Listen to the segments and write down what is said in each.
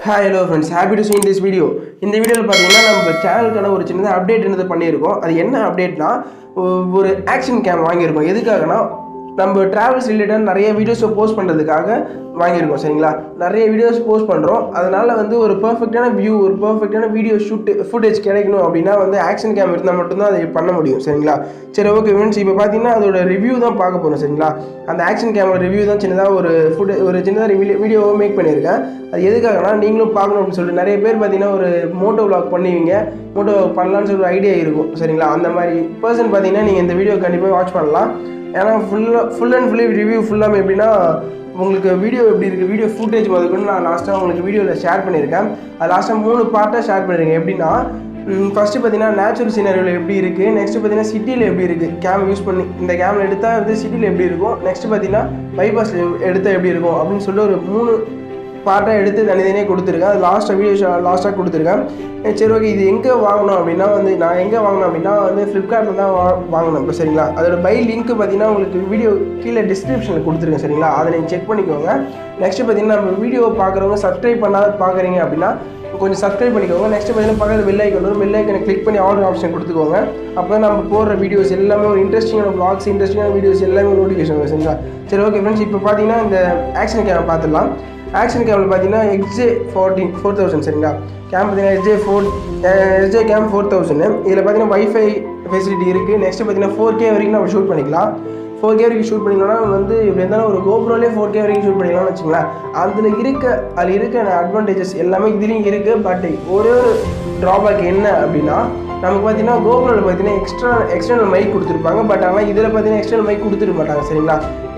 Hi hello friends, happy to see in this video. இந்த வீடியோல பாத்தீங்கன்னா நம்ம சேனலுக்கான ஒரு சின்ன அப்டேட் என்னது பண்ணியிருக்கோம். அது என்ன அப்டேட்னா ஒரு ஆக்ஷன் கேம் வாங்கியிருக்கோம். எதுக்காகனா நம்ம டிராவல்ஸ் ரிலேட்டட் நிறைய வீடியோஸ் போஸ்ட் பண்றதுக்காக வாங்கியிருக்கோம். சரிங்களா? நிறைய வீடியோஸ் போஸ்ட் பண்றோம். அதனால வந்து ஒரு பெர்ஃபெக்ட்டான வியூ, ஒரு பெர்ஃபெக்ட்டான வீடியோ ஃபுட்டேஜ் கிடைக்கணும் அப்படினா வந்து ஆக்ஷன் கேம் இருந்தா மட்டும் தான் அதை பண்ண முடியும். சரிங்களா? சரி ஓகே फ्रेंड्स, இப்போ பாத்தீங்கன்னா அதோட ரிவ்யூ தான் பார்க்க போறோம். சரிங்களா? அந்த ஆக்ஷன் கேமோட ரிவ்யூ தான் சின்னதா ஒரு சின்னதா வீடியோவை மேக் பண்ணியிருக்கேன். அது எதுக்காகனா நீங்களும் பார்க்கணும் அப்படின்னு சொல்லிட்டு நிறைய பேர் பார்த்தீங்கன்னா ஒரு MOTOVLOG பண்ணுவீங்க, MOTOVLOG பண்ணலான்னு சொல்லி ஒரு ஐடியா இருக்கும். சரிங்களா? அந்த மாதிரி பர்சன் பார்த்தீங்கன்னா நீங்கள் இந்த வீடியோ கண்டிப்பாக வாட்ச் பண்ணலாம். ஏன்னா ஃபுல் அண்ட் ஃபுல்லி ரிவ்யூ ஃபுல்லாக எப்படின்னா உங்களுக்கு வீடியோ எப்படி இருக்குது, வீடியோ ஃபுட்டேஜ் முதற்கொண்டு நான் லாஸ்ட்டாக உங்களுக்கு வீடியோவில் ஷேர் பண்ணியிருக்கேன். அது லாஸ்ட்டாக 3 பார்ட்டாக ஷேர் பண்ணியிருக்கேன். எப்படின்னா ஃபஸ்ட்டு பார்த்தீங்கன்னா நேச்சுரல் சீனரியில் எப்படி இருக்குது, நெக்ஸ்ட்டு பார்த்தீங்கன்னா சிட்டியில் எப்படி இருக்குது கேம் யூஸ் பண்ணி, இந்த கேமில் எடுத்தால் வந்து சிட்டியில் எப்படி இருக்கும், நெக்ஸ்ட்டு பார்த்தீங்கன்னா பைபாஸில் எடுத்தால் எப்படி இருக்கும் அப்படின்னு சொல்லிட்டு ஒரு 3 பார்ட்டாக எடுத்து தனித்தனியாக கொடுத்துருக்கேன். அது லாஸ்ட்டாக கொடுத்துருக்கேன். சரி ஓகே, இது எங்கே வாங்கணும் அப்படின்னா வந்து நான் எங்கே வாங்கினேன் அப்படின்னா வந்து ஃப்ளிப்கார்ட்டில் தான் வாங்கினேன். இப்போ சரிங்களா? அதோட பை லிங்க் பார்த்தீங்கன்னா உங்களுக்கு வீடியோ கீழே டிஸ்கிரிப்ஷனில் கொடுத்துருக்கேன். சரிங்களா? அதை நீங்கள் செக் பண்ணிக்கோங்க. நெக்ஸ்ட்டு பார்த்தீங்கன்னா நம்ம வீடியோ பார்க்குறவங்க சப்ஸ்கிரைப் பண்ணாத பார்க்குறீங்க அப்படின்னா கொஞ்சம் சப்ஸ்கிரைப் பண்ணிக்கோங்க. நெக்ஸ்ட்டு பார்த்தீங்கன்னா பக்கத்தில் பெல் ஐக்கன் வரும், பெல் ஐக்கனை கிளிக் பண்ணி ஆல் ஆப்ஷன் கொடுத்துக்கோங்க. அப்போ தான் நம்ம போடுற வீடியோஸ் எல்லாமே ஒரு இன்ட்ரெஸ்டிங்கான vlogs, இன்ட்ரெஸ்டிங்கான வீடியோஸ் எல்லாமே நோட்டிஃபிகேஷன் வரும். சரிங்களா? சரி ஓகே ஃப்ரெண்ட்ஸ், இப்போ பார்த்தீங்கன்னா இந்த ஆக்ஷன் கேம் பார்த்துடலாம். ஆக்ஷன் கேமில் பார்த்தீங்கன்னா XJ4000. சரிங்களா? கேம் பார்த்தீங்கன்னா SJCAM 4000. இதில் பார்த்தீங்கன்னா வைஃபை ஃபெசிலிட்டி இருக்குது. நெக்ஸ்ட்டு பார்த்தீங்கன்னா 4K வரைக்கும் நம்ம ஷூட் பண்ணிக்கலாம். 4K வரைக்கும் ஷூட் பண்ணிக்கலாம்னா வந்து இப்படி இருந்தாலும் ஒரு கோப்ரோலே 4K வரைக்கும் ஷூட் பண்ணிக்கலாம்னு வச்சுங்களேன். அதில் இருக்க அட்வான்டேஜஸ் எல்லாமே இதுலேயும் இருக்குது. பட் ஒரே ஒரு ட்ராபேக் என்ன அப்படின்னா நமக்கு பார்த்தீங்கன்னா கோப்ரோவில் பார்த்தீங்கன்னா எக்ஸ்டர்னல் மைக் கொடுத்துருப்பாங்க. பட் ஆனால் இதில் பார்த்தீங்கன்னா எக்ஸ்டர்னல் மைக் கொடுத்துருக்க மாட்டாங்க. சரிங்களா?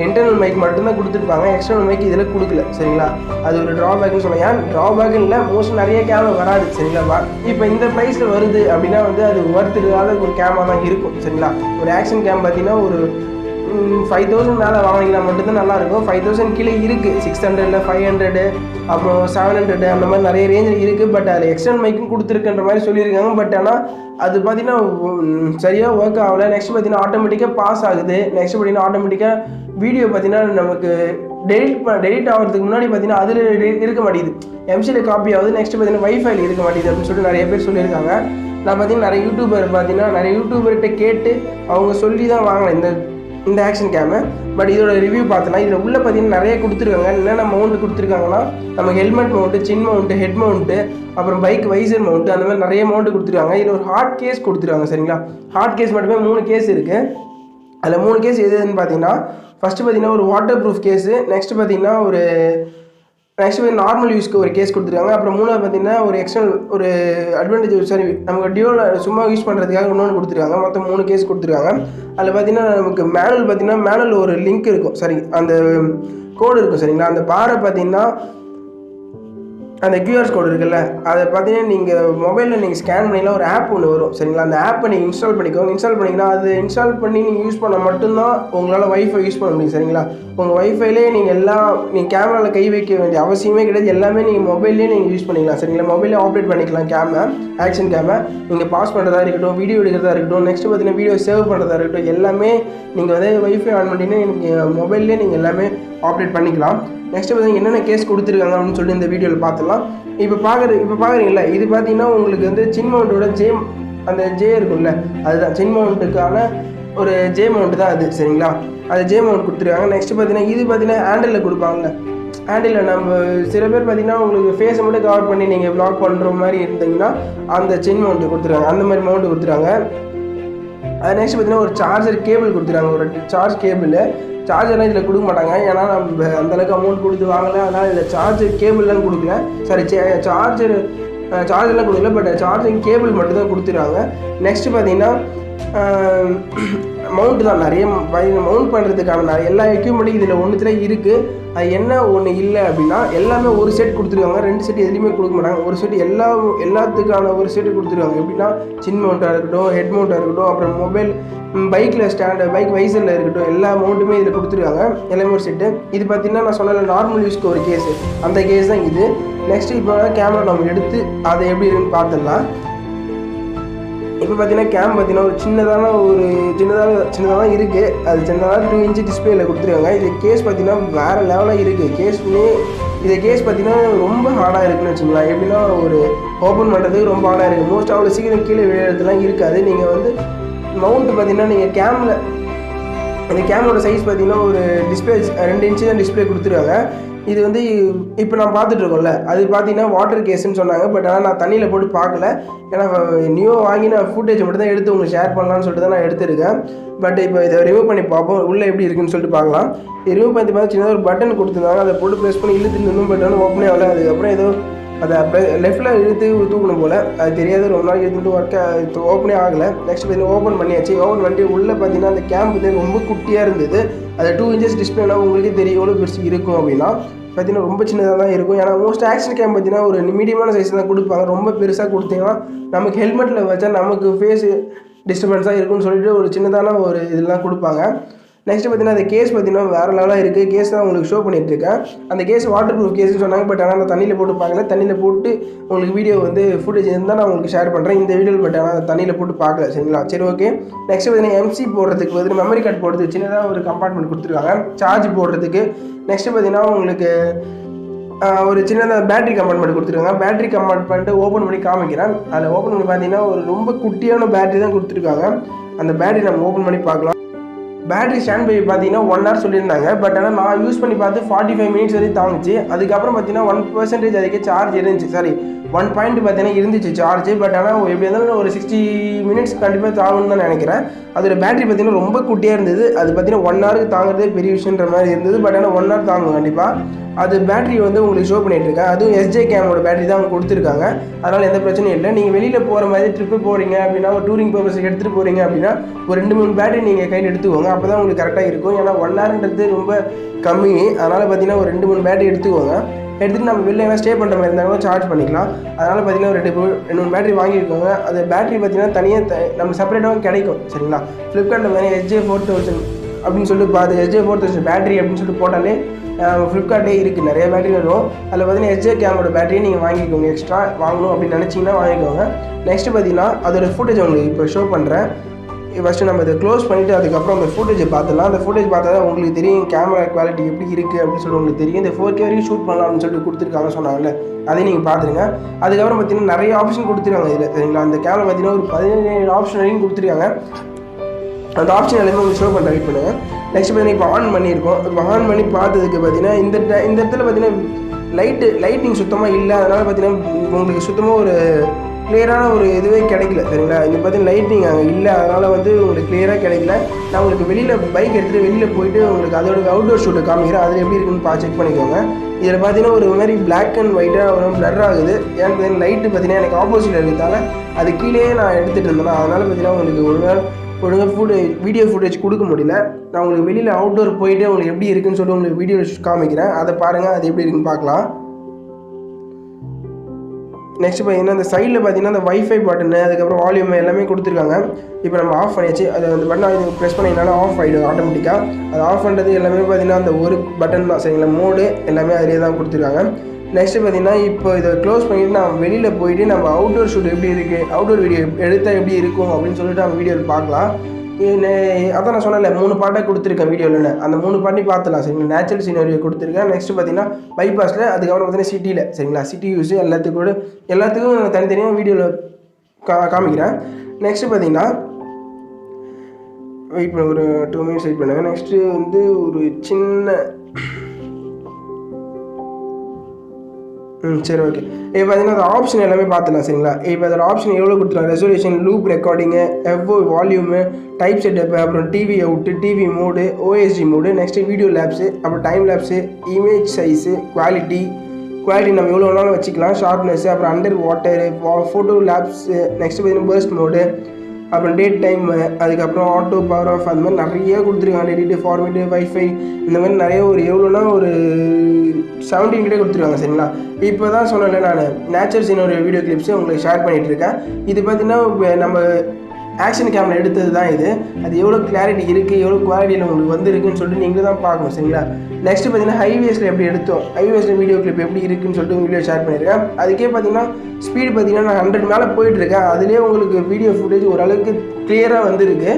இன்டர்னல் மைக் மட்டும்தான் கொடுத்துருப்பாங்க, எக்ஸ்டர்னல் மைக் இதில் கொடுக்கல. சரிங்களா? அது ஒரு ட்ராபேக்னு சொல்லலாம். ஏன் ட்ராபேக் இல்லை, மோஸ்ட்லி நிறைய கேமரா வராது. சரிங்களா? இப்போ இந்த ப்ரைஸில் வருது அப்படின்னா வந்து அது ஒர்த்துக்காத ஒரு கேமரா தான் இருக்கும். சரிங்களா? ஒரு ஆக்ஷன் கேம் பார்த்தீங்கன்னா ஒரு 5000 மேலே வாங்கினீங்கன்னா மட்டும்தான் நல்லாயிருக்கும். 5000 கீழே இருக்குது, 600, 500, அப்புறம் 700 அந்த மாதிரி நிறைய ரேஞ்சில் இருக்குது. பட் அதில் எக்ஸ்டர்னல் மைக்கும் கொடுத்துருக்குன்ற மாதிரி சொல்லியிருக்காங்க. பட் ஆனால் அது பார்த்தீங்கன்னா சரியாக ஒர்க் ஆகலை. நெக்ஸ்ட் பார்த்தீங்கன்னா ஆட்டோமேட்டிக்காக பாஸ் ஆகுது. நெக்ஸ்ட் பார்த்தீங்கன்னா ஆட்டோமேட்டிக்காக வீடியோ பார்த்தீங்கன்னா நமக்கு டெலிட் ஆகிறதுக்கு முன்னாடி பார்த்தீங்கன்னா அதில் இருக்க மாட்டேங்குது, எம்சியில் காப்பி ஆகுது. நெக்ஸ்ட் பார்த்தீங்கன்னா வைஃபைல இருக்க மாட்டேங்குது அப்படின்னு சொல்லிட்டு நிறைய பேர் சொல்லியிருக்காங்க. நான் பார்த்தீங்கன்னா நிறைய யூடியூபர்கிட்ட கேட்டு அவங்க சொல்லி தான் வாங்கினேன் இந்த ஆக்ஷன் கேமு. பட் இதோட ரிவ்யூ பார்த்தோன்னா இதில் உள்ள பார்த்தீங்கன்னா நிறைய கொடுத்துருக்காங்க. என்னென்ன மவுண்ட் கொடுத்துருக்காங்கன்னா நமக்கு ஹெல்மெட் மவுண்ட்டு, சின் மவுண்ட்டு, ஹெட் மவுண்ட்டு, அப்புறம் பைக் வைசர் மவுண்ட்டு, அந்த மாதிரி நிறைய மவுண்ட் கொடுத்துருக்காங்க. இதில் ஒரு ஹார்ட் கேஸ் கொடுத்துருக்காங்க. சரிங்களா? ஹார்ட் கேஸ் மட்டுமே 3 கேஸ் இருக்குது. அதில் 3 கேஸ் எதுன்னு பார்த்தீங்கன்னா ஃபஸ்ட்டு பார்த்தீங்கன்னா ஒரு வாட்டர் ப்ரூஃப் கேஸு, நெக்ஸ்ட்டு பார்த்தீங்கன்னா நார்மல் யூஸ்க்கு ஒரு கேஸ் கொடுத்துருக்காங்க. அப்புறம் 3வது பார்த்தீங்கன்னா ஒரு எக்ஸ்டர்னல் ஒரு அட்வான்டேஜ், சரி நமக்கு டியோவில் சும்மா யூஸ் பண்ணுறதுக்காக இன்னொன்று கொடுத்துருக்காங்க. மொத்தம் 3 கேஸ் கொடுத்துருக்காங்க. அதில் பார்த்தீங்கன்னா நமக்கு மேனுவல் ஒரு லிங்க் இருக்கும். சரி, அந்த கோடு இருக்கும். சரிங்களா? அந்த பாரை பார்த்தீங்கன்னா அந்த கியூஆர் கோடு இருக்குல்ல, அதை பார்த்தீங்கன்னா நீங்கள் மொபைலில் நீங்கள் ஸ்கேன் பண்ணிங்கன்னா ஒரு ஆப் ஒன்று வரும். சரிங்களா? அந்த ஆப்பை நீங்கள் இன்ஸ்டால் பண்ணிக்கோங்க. இன்ஸ்டால் பண்ணிங்கன்னா அது இன்ஸ்டால் பண்ணி நீங்கள் யூஸ் பண்ணால் மட்டும்தான் உங்களால் வைஃபை யூஸ் பண்ண முடியும். சரிங்களா? உங்கள் வைஃபைலே நீங்கள் கேமராவில் கை வைக்க வேண்டிய அவசியமே கிடையாது. எல்லாமே நீங்கள் மொபைல்லேயே நீங்கள் யூஸ் பண்ணிக்கலாம். சரிங்களா? மொபைலே ஆப்ரேட் பண்ணிக்கலாம். ஆக்ஷன் கேமை நீங்கள் பாஸ் பண்ணுறதா இருக்கட்டும், வீடியோ எடுக்கிறதா இருக்கட்டும், நெக்ஸ்ட் பார்த்தீங்கன்னா வீடியோ சேவ் பண்ணுறதா இருக்கட்டும், எல்லாமே நீங்கள் வந்து வைஃபை ஆன் பண்ணிங்கன்னா நீங்கள் மொபைல்லே நீங்கள் எல்லாமே ஆப்ரேட் பண்ணிக்கலாம். நெக்ஸ்ட்டு பார்த்தீங்கன்னா என்னென்ன கேஸ் கொடுத்துருக்காங்க அப்படின்னு சொல்லி இந்த வீடியோவில் பார்த்துலாம். இப்போ பார்க்குறீங்களா, இது பார்த்தீங்கன்னா உங்களுக்கு வந்து சின் மவுண்ட்டோட அந்த ஜே இருக்குல்ல, அதுதான் சின் மவுண்ட்டுக்கான ஒரு ஜே மவுண்ட் தான் அது. சரிங்களா? அது ஜே மவுண்ட் கொடுத்துருக்காங்க. நெக்ஸ்ட்டு பார்த்தீங்கன்னா இது பார்த்தீங்கன்னா ஹேண்டிலில் கொடுப்பாங்கல்ல, ஹேண்டிலில் நம்ம சில பேர் பார்த்தீங்கன்னா உங்களுக்கு ஃபேஸை மட்டும் கவர் பண்ணி நீங்கள் vlog பண்ணுற மாதிரி இருந்தீங்கன்னா அந்த சின் மவுண்ட்டு கொடுத்துருக்காங்க. அந்த மாதிரி மவுண்ட் கொடுத்துருக்காங்க. அது நெக்ஸ்ட் பார்த்தீங்கன்னா ஒரு சார்ஜர் கேபிள் கொடுத்துருக்காங்க. ஒரு சார்ஜ் கேபிள், சார்ஜர்லாம் இதில் கொடுக்க மாட்டாங்க. ஏன்னா நம்ம அந்தளவுக்கு அமௌண்ட் கொடுத்து வாங்கலை. அதனால் இதில் சார்ஜர் கேபிள்லாம் கொடுக்கல. சாரி, சார்ஜர்லாம் கொடுக்கல. பட் சார்ஜிங் கேபிள் மட்டும் தான் கொடுத்துருக்காங்க. நெக்ஸ்ட்டு பார்த்தீங்கன்னா மவுண்ட் தான் நிறைய மவுண்ட் பண்ணுறதுக்கான எல்லா எக்யூப்மெண்ட்டும் இதில் ஒன்றுத்துல இருக்குது. அது என்ன ஒன்று இல்லை அப்படின்னா எல்லாமே ஒரு செட் கொடுத்துருக்காங்க. 2 செட் எதுலேயுமே கொடுக்க மாட்டாங்க. ஒரு செட் எல்லாத்துக்கான ஒரு செட்டு கொடுத்துருக்காங்க. எப்படின்னா சின் மவுண்ட்டாக இருக்கட்டும், ஹெட் மவுண்ட்டாக இருக்கட்டும், அப்புறம் மொபைல் பைக்கில் பைக் வைசரில் இருக்கட்டும், எல்லா மவுண்ட்டுமே இதில் கொடுத்துருக்காங்க. எல்லாமே ஒரு செட்டு. இது பார்த்தீங்கன்னா நான் சொன்ன நார்மல் யூஸ்க்கு ஒரு கேஸு, அந்த கேஸ் தான் இது. நெக்ஸ்ட்டு இப்போ கேமரா நம்ம எடுத்து அதை எப்படி இருக்குன்னு பார்த்துடலாம். இப்போ பார்த்தீங்கன்னா கேம் பார்த்தீங்கன்னா ஒரு சின்னதாக தான் இருக்குது. அது சின்னதாக 2 இன்ச் டிஸ்பிளேயில் கொடுத்துருக்காங்க. இது கேஸ் பார்த்தீங்கன்னா வேறு லெவலாக இருக்குது. கேஸ்மே இது கேஸ் பார்த்தீங்கன்னா ரொம்ப ஹார்டாக இருக்குன்னு வச்சுங்களேன். எப்படின்னா ஒரு ஓப்பன் பண்ணுறதுக்கு ரொம்ப ஹார்டாக இருக்குது. மோஸ்ட் அவ்வளோ சீக்கிரம் கீழே விழுறதுலாம் இருக்காது. நீங்கள் வந்து மவுண்ட் பார்த்தீங்கன்னா நீங்கள் கேமில் இந்த கேமரோட சைஸ் பார்த்தீங்கன்னா ஒரு டிஸ்பிளே 2 இன்ச்சு தான் டிஸ்பிளே கொடுத்துருக்காங்க. இது வந்து இப்போ நான் பார்த்துட்ருக்கோம்ல, அது பார்த்தீங்கன்னா வாட்டர் கேஸ்ன்னு சொன்னாங்க. பட் ஆனால் நான் தண்ணியில் போட்டு பார்க்கல. ஏன்னா நியூ வாங்கி நான் ஃபுட்டேஜ் மட்டும் தான் எடுத்து உங்களுக்கு ஷேர் பண்ணலான்னு சொல்லிட்டு தான் நான் எடுத்துருக்கேன். பட் இப்போ இதை ரிமூவ் பண்ணி பார்ப்போம், உள்ளே எப்படி இருக்குன்னு சொல்லிட்டு பார்க்கலாம். ரிமூவ் பண்ணி பார்த்து சின்னதாக ஒரு பட்டன் கொடுத்துருந்தாங்க, அதை போட்டு ப்ரெஸ் பண்ணி இழுத்து நின்றும் பட் வந்து ஓப்பனே ஆகல. அதுக்கப்புறம் ஏதோ அதை லெஃப்ட்டில் இழுத்து தூக்கணும் போல், அது தெரியாது. ரொம்ப நாள் எடுத்துகிட்டு ஒர்க்காக ஓப்பனே ஆகலை. நெக்ஸ்ட் பார்த்தீங்கன்னா ஓப்பன் பண்ணியாச்சு. ஓப்பன் பண்ணிட்டு உள்ளே பார்த்தீங்கன்னா அந்த கேம்ப் வந்து ரொம்ப குட்டியாக இருந்தது. அது 2 இன்ச்சஸ் டிஸ்பிளேனா உங்களுக்கே தெரியும் எவ்வளோ பெருசு இருக்கும் அப்படின்னா. பார்த்தீங்கன்னா ரொம்ப சின்னதாக தான் இருக்கும். ஏன்னா மோஸ்ட் ஆக்ஷன் கேம் பார்த்தீங்கன்னா ஒரு மீடியமான சைஸ் தான் கொடுப்பாங்க. ரொம்ப பெருசாக கொடுத்தீங்கன்னா நமக்கு ஹெல்மெட்டில் வச்சா நமக்கு ஃபேஸ் டிஸ்டர்பன்ஸாக இருக்குன்னு சொல்லிட்டு ஒரு சின்னதான ஒரு இதெல்லாம் கொடுப்பாங்க. நெக்ஸ்ட் பார்த்தீங்கன்னா அந்த கேஸ் பார்த்தீங்கன்னா வேறு லெவலாக இருக்குது. கேஸ் தான் உங்களுக்கு ஷோ பண்ணிட்டு இருக்கேன். அந்த கேஸ் வாட்டர் ப்ரூஃப் கேஸ்ன்னு சொன்னாங்க. பட் ஆனால் நான் தண்ணியில் போட்டு பார்க்கல. தண்ணியில் போட்டு உங்களுக்கு வீடியோ வந்து ஃபுட்டேஜ் இருந்தால் நான் உங்களுக்கு ஷேர் பண்ணுறேன் இந்த வீடியோவில். பட் ஆனால் தண்ணியில் போட்டு பார்க்கல. சரிங்களா? சரி, ஓகே. நெக்ஸ்ட் பார்த்தீங்கன்னா எம்சி போடுறதுக்கு வந்து மெமரி கார்டு போடுறதுக்கு சின்னதாக ஒரு கம்பார்ட்மெண்ட் கொடுத்துருக்காங்க சார்ஜ் போடுறதுக்கு. நெக்ஸ்ட் பார்த்தீங்கன்னா உங்களுக்கு ஒரு சின்னதாக பேட்டரி கம்பார்ட்மெண்ட் கொடுத்துருக்காங்க. பேட்டரி கம்பார்ட்மெண்ட்டு ஓப்பன் பண்ணி காமிக்கிறேன். அதில் ஓப்பன் பண்ணி பார்த்தீங்கன்னா ஒரு ரொம்ப குட்டியான பேட்டரி தான் கொடுத்துருக்காங்க. அந்த பேட்டரி நம்ம ஓப்பன் பண்ணி பார்க்கலாம். பேட்டரி ஸ்டாண்ட் பை பார்த்தீங்கன்னா 1 hour சொல்லியிருந்தாங்க. பட் ஆனால் நான் யூஸ் பண்ணி பார்த்து 45 minutes வரைக்கும் தாங்குச்சு. அதுக்கப்புறம் பார்த்தீங்கன்னா 1% அதுக்கே சார்ஜ் இருந்துச்சு. சாரி 1 point பார்த்தீங்கன்னா இருந்துச்சு சார்ஜ். பட் ஆனால் எப்படி இருந்தாலும் ஒரு 60 minutes கண்டிப்பாக தாங்கணும்னு தான் நினைக்கிறேன். அதோட பேட்டரி பார்த்தீங்கன்னா ரொம்ப குட்டியாக இருந்தது. அது பார்த்தீங்கன்னா 1 hour தாங்குறதே பெரிய விஷயன்ற மாதிரி இருந்தது. பட் ஆனால் 1 hour தாங்கும் கண்டிப்பாக. அது பேட்டரி வந்து உங்களுக்கு ஷோ பண்ணிகிட்ருக்கேன். அதுவும் SJCAMோட பேட்டரி தான் அவங்க கொடுத்துருக்காங்க. அதனால் எந்த பிரச்சனையும் இல்லை. நீங்கள் வெளியில் போகிற மாதிரி ட்ரிப்பு போகிறீங்க அப்படின்னா, ஒரு டூரிங் பர்பஸுக்கு எடுத்துகிட்டு போகிறீங்க அப்படின்னா ஒரு 2-3 பேட்டரி நீங்கள் கையில் எடுத்துக்கோங்க. அப்போ தான் உங்களுக்கு கரெக்டாக இருக்கும். ஏன்னா 1 hourன்றது ரொம்ப கம்மி. அதனால் பார்த்தீங்கன்னா ஒரு 2-3 பேட்டரி எடுத்துக்கோங்க. எடுத்துகிட்டு நம்ம வெளில ஸ்டே பண்ணுற மாதிரி இருந்தாலும் சார்ஜ் பண்ணிக்கலாம். அதனால் பார்த்தீங்கன்னா ஒரு 2-3 பேட்டரி வாங்கியிருக்கோங்க. அது பேட்டரி பார்த்தீங்கன்னா தனியாக நம்ம செப்பரேட்டாகவும் கிடைக்கும். சரிங்களா? ஃப்ளிப்கார்ட்டில் மாதிரி SJ4000 அப்படின்னு சொல்லிட்டு பார்த்து SJ4000 பேட்டரி அப்படின்னு சொல்லிட்டு போட்டாலே ஃப்ளிப்கார்ட்டே இருக்குது. நிறைய பேட்டரி வரும். அதில் பார்த்தீங்கன்னா SJCAMோட பேட்டரியை நீங்கள் வாங்கிக்கோங்க. எக்ஸ்ட்ரா வாங்கணும் அப்படின்னு நினச்சிங்கன்னா வாங்கிக்கோங்க. நெக்ஸ்ட்டு பார்த்தீங்கன்னா அதோட ஃபுட்டேஜ் உங்களுக்கு இப்போ ஷோ பண்ணுறேன். ஃபஸ்ட்டு நம்ம இதை க்ளோஸ் பண்ணிவிட்டு அதுக்கப்புறம் அந்த ஃபுட்டேஜை பார்த்துலாம். அந்த ஃபுட்டேஜ் பார்த்தா தான் உங்களுக்கு தெரியும் கேமரா குவாலிட்டி எப்படி இருக்குது அப்படின்னு சொல்லி உங்களுக்கு தெரியும். இந்த 4K வரைக்கும் ஷூட் பண்ணலாம் அப்படின்னு சொல்லிட்டு கொடுத்துருக்காங்க சொன்னாங்கல்ல, அதையும் நீங்கள் பார்த்துருங்க. அதுக்கப்புறம் பார்த்தீங்கன்னா நிறைய ஆப்ஷன் கொடுத்துருக்காங்க இதில். சரிங்களா? அந்த கேமரா பார்த்தீங்கன்னா ஒரு 17 ஆப்ஷன் வரைக்கும் கொடுத்துருக்காங்க. அந்த ஆப்ஷன் எல்லாமே உங்களுக்கு ஷோ பண்ண ட்ரை பண்ணுங்கள். நெக்ஸ்ட் பார்த்தீங்கன்னா இப்போ ஆன் பண்ணியிருக்கோம். இப்போ ஆன் பண்ணி பார்த்ததுக்கு பார்த்தீங்கன்னா இந்த இடத்துல பார்த்தீங்கன்னா லைட்டிங் சுத்தமாக இல்லை. அதனால் பார்த்தீங்கன்னா உங்களுக்கு சுத்தமாக ஒரு கிளியரான ஒரு இதுவே கிடைக்கல. சரிங்களா? இது பார்த்தீங்கன்னா லைட்டிங் அங்கே இல்லை. அதனால் வந்து உங்களுக்கு கிளியராக கிடைக்கல. நான் உங்களுக்கு வெளியில் பைக் எடுத்துகிட்டு வெளியில் போயிட்டு உங்களுக்கு அதோட அவுட்டோர் ஷூட்டை காமிக்கிறேன். அது எப்படி இருக்குன்னு செக் பண்ணிக்கோங்க. இதில் பார்த்தீங்கன்னா ஒரு மாதிரி பிளாக் அண்ட் ஒயிட்டாக ஒரு பிளர் ஆகுது. ஏன்னு பார்த்தீங்கன்னா லைட்டு பார்த்தீங்கன்னா எனக்கு ஆப்போசிட்டில் இருக்கிறதால அது கீழே நான் எடுத்துகிட்டு இருந்தேன். அதனால் பார்த்தீங்கன்னா உங்களுக்கு ஒழுங்காக வீடியோ ஃபுட்டேஜ் கொடுக்க முடியல. நான் உங்களுக்கு வெளியில் அவுட்டோர் போயிட்டு உங்களுக்கு எப்படி இருக்குன்னு சொல்லிட்டு உங்களுக்கு வீடியோ காமிக்கிறேன். அதை பாருங்கள், அது எப்படி இருக்குன்னு பார்க்கலாம். நெக்ஸ்ட் பார்த்தீங்கன்னா அந்த சைடில் பார்த்தீங்கன்னா அந்த வைஃபை பட்டனு அதுக்கப்புறம் வால்யூம் எல்லாமே கொடுத்துருக்காங்க. இப்போ நம்ம ஆஃப் பண்ணியாச்சு. அது அந்த பட்டன் இது ப்ரெஸ் பண்ணிங்கனால ஆஃப் ஆகிடும் ஆட்டோமேட்டிக்காக. அது ஆஃப் பண்ணுறது எல்லாமே பார்த்தீங்கன்னா அந்த ஒரு பட்டன் தான். சரிங்களா? மோடு எல்லாமே அதிலே தான் கொடுத்துருக்காங்க. நெக்ஸ்ட்டு பார்த்தீங்கன்னா இப்போ இதை க்ளோஸ் பண்ணிவிட்டு நான் வெளியில் போயிட்டு நம்ம அவுட்டோர் ஷூட் எப்படி இருக்குது, அவுட்டோர் வீடியோ எடுத்தால் எப்படி இருக்கும் அப்படின்னு சொல்லிட்டு நம்ம வீடியோவில் பார்க்கலாம். அதான் நான் சொன்னேன்ல 3 பாட்டாக கொடுத்துருக்கேன் வீடியோவில். அந்த 3 பாட்டி பார்த்துலாம். சரிங்களா? நேச்சுரல் சீனரியை கொடுத்துருக்கேன். நெக்ஸ்ட்டு பார்த்தீங்கன்னா பைபாஸில், அதுக்கப்புறம் பார்த்தீங்கன்னா சிட்டியில். சரிங்களா? சிட்டி யூஸு எல்லாத்துக்கும் தனித்தனியாக வீடியோவில் காமிக்கிறேன். நெக்ஸ்ட்டு பார்த்தீங்கன்னா வெயிட் பண்ண ஒரு 2 minutes வெயிட் பண்ணுங்கள். நெக்ஸ்ட்டு வந்து ஒரு சின்ன சரி, ஓகே. இப்போ பார்த்தீங்கன்னா அந்த ஆப்ஷன் எல்லாமே பார்த்துலாம். சரிங்களா? இப்போ அதோட ஆப்ஷன் எவ்வளோ கொடுத்துருக்காங்க, ரெசல்யூஷன், லூப் ரெக்கார்டிங்கு, எவ்வளோ வால்யூமு, டைப் செட்டப்பு, அப்புறம் TV out, TV mode, OSD mode, next video lapse, அப்புறம் time lapse, image size, quality நம்ம எவ்வளோ வேணாலும் வச்சுக்கலாம், ஷார்ப்னஸ்ஸு, அப்புறம் underwater, photo lapse, next பார்த்தீங்கன்னா பர்ஸ்ட் மோடு, அப்புறம் டேட் டைம், அதுக்கப்புறம் ஆட்டோ பவர் ஆஃப், அந்த மாதிரி நிறைய கொடுத்துருக்காங்க. எடிட்டு, ஃபார்மேட்டு, வைஃபை, இந்த மாதிரி நிறைய ஒரு எவ்வளோனா ஒரு 17 கிட்டே கொடுத்துருக்காங்க. சரிங்களா? இப்போ தான் சொன்னேன்ல நான் நேச்சுரல் சீன் ஒரு வீடியோ கிளிப்ஸு உங்களுக்கு ஷேர் பண்ணிகிட்டு இருக்கேன். இது பார்த்தீங்கன்னா நம்ம ஆக்ஷன் கேமரா எடுத்தது தான் இது. அது எவ்வளோ கிளாரிட்டி இருக்குது, எவ்வளோ குவாலிட்டியில் உங்களுக்கு வந்துருக்குன்னு சொல்லிட்டு நீங்கள் தான் பார்க்கணும். சரிங்களா? நெக்ஸ்ட்டு பார்த்தீங்கன்னா ஹைவேஸில் எப்படி எடுத்தோம், ஹைவேஸில் வீடியோ கிளிப் எப்படி இருக்குன்னு சொல்லிட்டு வீடியோ ஷேர் பண்ணியிருக்கேன். அதுக்கே பார்த்தீங்கன்னா ஸ்பீடு பார்த்தீங்கன்னா நான் 100 மேலே போயிட்டுருக்கேன். அதுலேயே உங்களுக்கு வீடியோ ஃபுட்டேஜ் ஓரளவுக்கு கிளியராக வந்துருக்கு.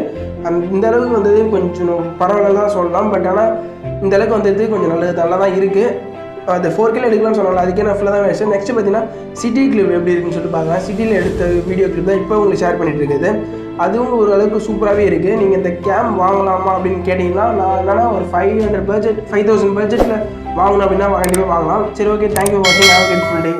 இந்த அளவுக்கு வந்தது கொஞ்சம் பரவாயில்ல தான் சொல்லலாம். பட் ஆனால் இந்த அளவுக்கு வந்தது கொஞ்சம் நல்லா தான் இருக்குது. அது 4K எடுக்கலாம்னு சொன்னால அதுக்கே நான் ஃபுல்லாக தான் வச்சேன். நெக்ஸ்ட் பார்த்தீங்கன்னா சிட்டி கிளிப் எப்படி இருக்குன்னு சொல்லிட்டு பார்க்கலாம். சிட்டியில் எடுத்த வீடியோ கிளிப் தான் இப்போ உங்களுக்கு ஷேர் பண்ணிட்டு இருக்குது. அதுவும் ஓரளவுக்கு சூப்பராகவே இருக்குது. நீங்கள் இந்த கேம் வாங்கலாமா அப்படின்னு கேட்டிங்கன்னா நான் என்னன்னா ஒரு 5000 பட்ஜெட்டில் வாங்கணும் அப்படின்னா கண்டிப்பாக வாங்கலாம். சரி, ஓகே, தேங்க்யூ ஃபார் வாட்சிங். Have a good full day.